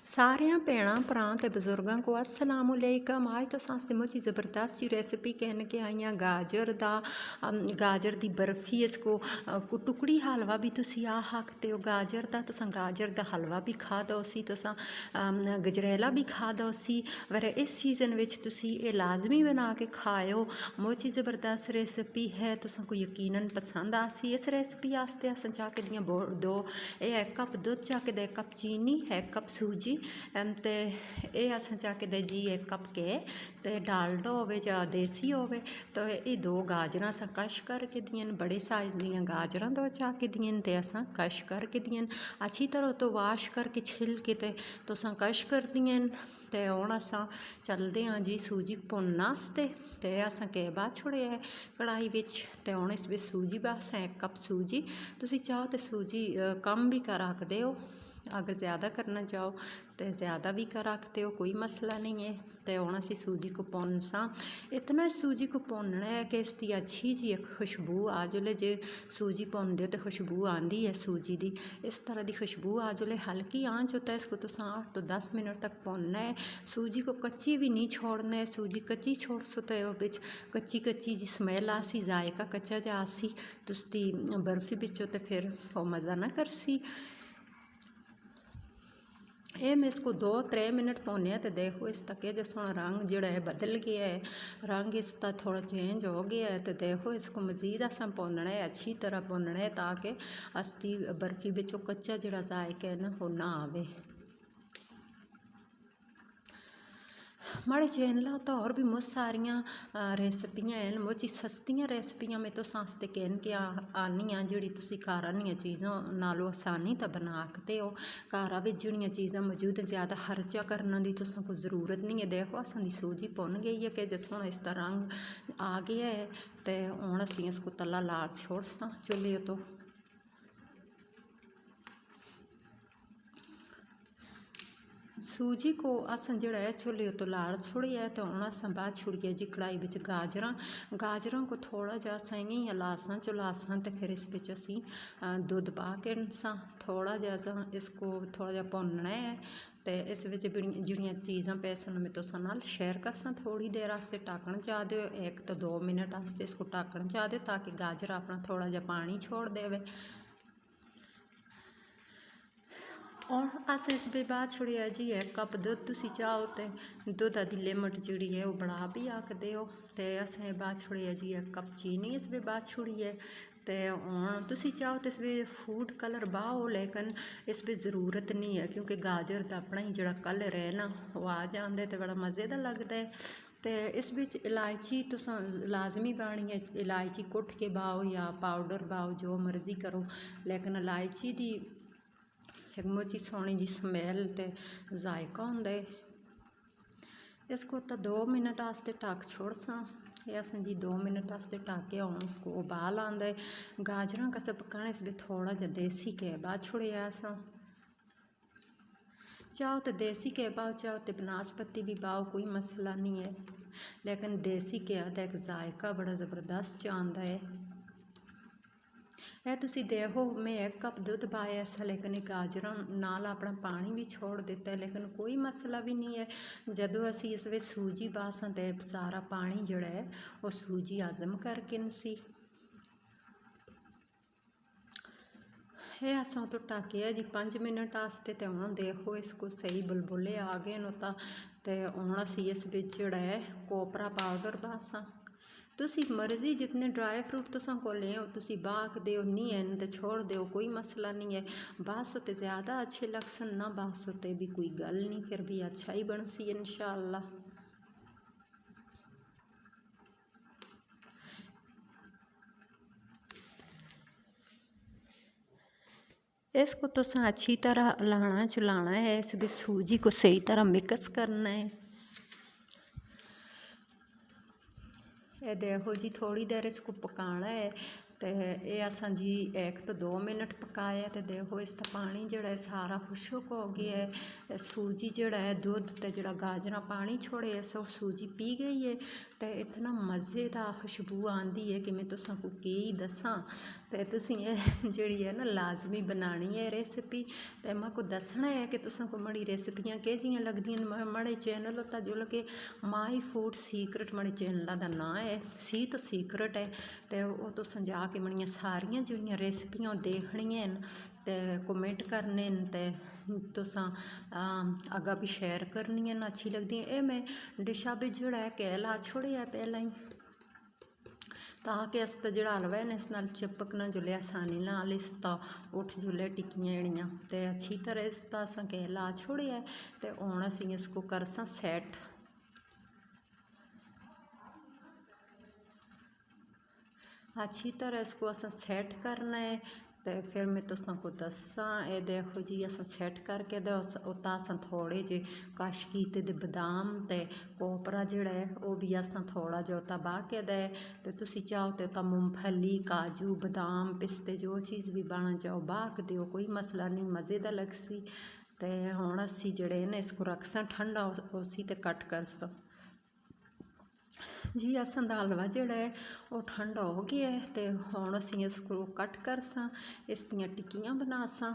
सारियां भैणां भरां ते बुजुर्गां को अस्सलाम वालेकुम। आज तो सास्ते मुझी ज़बरदस्त जी रेसिपी कहन के आई हाँ गाजर दी बर्फी। इसको टुकड़ी हलवा भी तुसी आ सकते हो। गाजर दा हलवा भी खा दो सी, तुसा गजरेला भी खा दो सी, पर इस सीजन विच तुसी ये लाजमी बना के खाओ। मुझी ज़बरदस्त रेसिपी है, तुसा को यकीनन पसंद आ सी। इस रेसिपी वास्ते अस चाके दियां दो 1 कप दुध चाके 1 कप चीनी 1 कप सूजी ते ये अस चाके दे जी 1 कप के ते डालडा होवे जां देसी होवे। तो ये 2 गाजरां अस कश करके दियां, बड़े साइज़ दियां गाजरां 2 चाके दियां ते अस कश करके दियां। अच्छी तरह तो वाश करके छिल के ते तुसां कश कर दियां। ते हुण असां चलदे हां जी सूजी भुनन आस्ते। ते असां के बाद छुड़िया है कढ़ाई विच, ते हुण इस विच सूजी बस 1 कप सूजी। तुसी चाहो तो सूजी कम भी कर सकदे हो, अगर ज़्यादा करना चाहो तो ज़्यादा भी कर सकते हो, कोई मसला नहीं है। तो हुण असीं सूजी को भुन सां। इतना सूजी को भुनना है कि इसकी अच्छी जी खुशबू आ जाए। जे सूजी भुनदे हो तो खुशबू आती है सूजी की, इस तरह की खुशबू आ जाए हल्की आंच होता है। इसको तो 8 तो 10 मिनट तक भुनना है। सूजी को कच्ची भी नहीं छोड़ना है। सूजी कच्ची छोड़ सो तो बिच कच्ची कच्ची जी स्मैल आसी, जायका कच्चा जा आसी तुसदी बर्फी बिचों, तो फिर वो मज़ा ना करसी। ये मैं इसको 2-3 मिनट भुनिया तो देखो इसका कि जिस हुण रंग जोड़ा है बदल गया है, रंग इसका थोड़ा चेंज हो गया है। तो देखो इसको मज़ीद असां भुनना है, अच्छी तरह भुनना है ताकि असदी बर्फी बिचों कच्चा जोड़ा जायका है ना वो ना आवे। माड़े चैनल तो और भी बहुत सारियां रेसिपियां हैं, बहुत सस्तियां रेसिपियां मैं तो सास्ते कहन के आनी हाँ जिहड़ी तुसी घर आह्नियां चीज़ों नालों आसानी तो बना सकते हो। घर विच जिहड़ियां चीज़ां मौजूद है, ज़्यादा खर्चा करने की तुसां को ज़रूरत नहीं है। देखो असां दी सूजी भुन गई है कि जिस हुण इसका रंग आ गया है। तो हुण असीं इसको तला ला छोड़ सां चुल्हे तो। सूजी को असां जिहड़ा है चुल्हे तो लाल छुड़िया है। तो हुण असां बाद छुड़िया जी कढ़ाई विच गाजरां को थोड़ा जिहा असां इयां ही हलासां चलासां। तो फिर इस विच असीं दुध पा के सां थोड़ा जिहा असां इसको थोड़ा जिहा भुनना है। तो इस विच जिहड़ियां चीज़ां पैसन मैं तुसां नाल शेयर करसां। थोड़ी देर वास्ते ढक्कन चा दिओ, 1 तो 2 मिनट वास्ते इसको ढक्कन चा दिओ ताकि गाजर अपना थोड़ा जिहा पानी छोड़ देवे। और अस इस भी बाद छुड़िया जी 1 कप दुध, तुसी चाहो तो दुध दी लिमिट जिहड़ी है वो बढ़ा भी सकदे हो। तो असें बाद छुड़िया जी 1 कप चीनी इस भी बाद छुड़ी है। तो हुण तुसी चाहो तो इस भी फूड कलर पाओ, लेकिन इस भी ज़रूरत नहीं है क्योंकि गाजर का अपना ही जिहड़ा कलर है ना वो आ जाता है तो बड़ा मज़े का लगता है। तो इस विच इलायची तुसां लाजमी पानी है, इलायची कुट के पाओ या पाउडर पाओ जो मर्जी करो, लेकिन इलायची दी एक मुझी सोहनी जी स्मैल ते जायका होंदा है। इसको तो 2 मिनट वास्ते ढक छोड़ सां। ये असें जी 2 मिनट वास्ते ढक के हुण उसको उबाल आंदा है। गाजरां का सब पकाने इस भी थोड़ा जिहा देसी घी बाद छुड़िया असां। चाहो तो देसी घी पाओ, चाहो तो बनस्पति भी पाओ, कोई मसला नहीं है, लेकिन देसी घी का एक जायका बड़ा ज़बरदस्त आंदा है। यह तुसी देखो मैं 1 कप दुध पाया सा, लेकिन गाजरां नाल अपना पानी भी छोड़ दिता है, लेकिन कोई मसला भी नहीं है। जदों असी इस विच सूजी पासां तो सारा पानी जिहड़ा है वो सूजी हजम करके नसी। ये असां तो ढकिया जी 5 मिनट वास्ते। तो हुण देखो इसको सही बुलबुले आ गए न। तो हुण असी इस विच जिहड़ा है कोपरा पाउडर पासां। तुसी मर्जी जितने ड्राई फ्रूट तुसां को ले तुसी बाक दो, नहीं है तो छोड़ दो, कोई मसला नहीं है। बस तो ज़्यादा अच्छे लगसन ना बस तो भी कोई गल नहीं, फिर भी अच्छा ही बनसी इंशाअल्लाह। इसको तुसां अच्छी तरह लाना चलाना है, इस भी सूजी को सही तरह मिक्स करना है। ये देखो जी थोड़ी देर इसको पकाना है। तो ये असां जी 1 तो 2 मिनट पकाया। तो देखो इसका पानी जिहड़ा है सारा खुशक हो गया है। सूजी जिहड़ा है दुध ते जिहड़ा गाजरां पानी छोड़े सो सूजी पी गई है। ਤੇ इतना मज़े दा खुशबू आंदी है कि मैं तुसां को की दसां। ते तुसीं जिहड़ी है ना लाजमी बनानी है रेसिपी, ते मैं को दसना है कि तुसां को मड़ी रेसिपियां किहजियां लगदियां। मड़े चैनल होता जो कि माई फूड सीक्रेट मड़े चैनल दा नाम है, सी तो सीक्रेट है। ते ओह तुसां जाके मड़ियां सारियां जिहड़ियां रेसिपियां देखनियां ते कमेंट करने न, ते तुसां अग्गा भी शेयर करनियां न अच्छी लगदी। ये मैं डिशा भी जोड़ा है कह ला छोड़िया पहला ही, ताकि इसका जो हलवा है ना इस नाल चिपक ना जुले आसानी नाल इसका उठ जुले टिक्कियां जड़ियाँ। तो अच्छी तरह इसका असा कह ला छोड़िया। तो हुण असीं इसको करसा सैट। अच्छी तरह इसको असा सैट करना है। तो फिर मैं तुसां को दसा, ये देखो जी असा सैट करके दे उता असा थोड़े जे कश कीते दे बदाम ते कोपरा जिहड़ा है वह भी असा थोड़ा जिहा उता बाह के दे। तो तुसी चाहो तो उता मूंगफली काजू बदाम पिस्ते जो चीज़ भी बाहना चाहो बाह के दिओ, कोई मसला नहीं, मज़े दा लगसी। तो हुण असी जिहड़े ने इसको रखसा ठंडा उसी ते कट करसा जी। असां दा हलवा जिहड़ा है वो ठंडा हो गया है। तो हुण असीं इसको कट करसां, इस दियां टिक्कियां बनासां।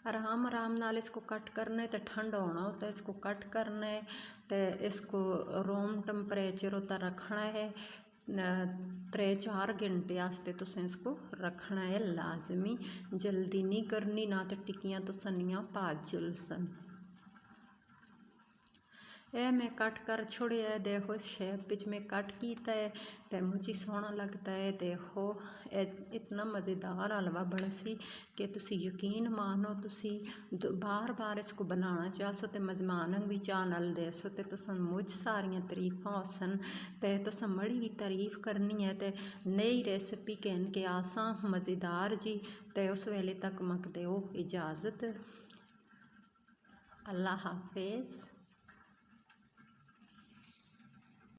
आराम आराम नाल इसको कट करना है, तो ठंडा होना होता है इसको कट करना है। तो इसको रूम टम्परेचर होता रखना है 3-4 घंटे आस्ते तुसें इसको रखना है लाजमी। जल्दी नहीं करनी, ना तो टिक्कियां तुसां भाज जुलसन। ये मैं कट कर छोड़िया है, देखो इस शेप विच मैं कट किया है। तो मुझे सोहना लगता है। देखो इतना मज़ेदार हलवा बना सी कि तुसी यकीन मानो, तुसी बार बार इसको बनाना चाहसो तो मेज़मान भी चाह नाल देसो तो तुसां मुझ सारियां तारीफां होसन। तो तुसां मड़ी भी तारीफ करनी है। तो नई रेसिपी कहन के आसां मज़ेदार जी। तो उस वेले तक मक दो इजाज़त। अल्लाह हाफिज़।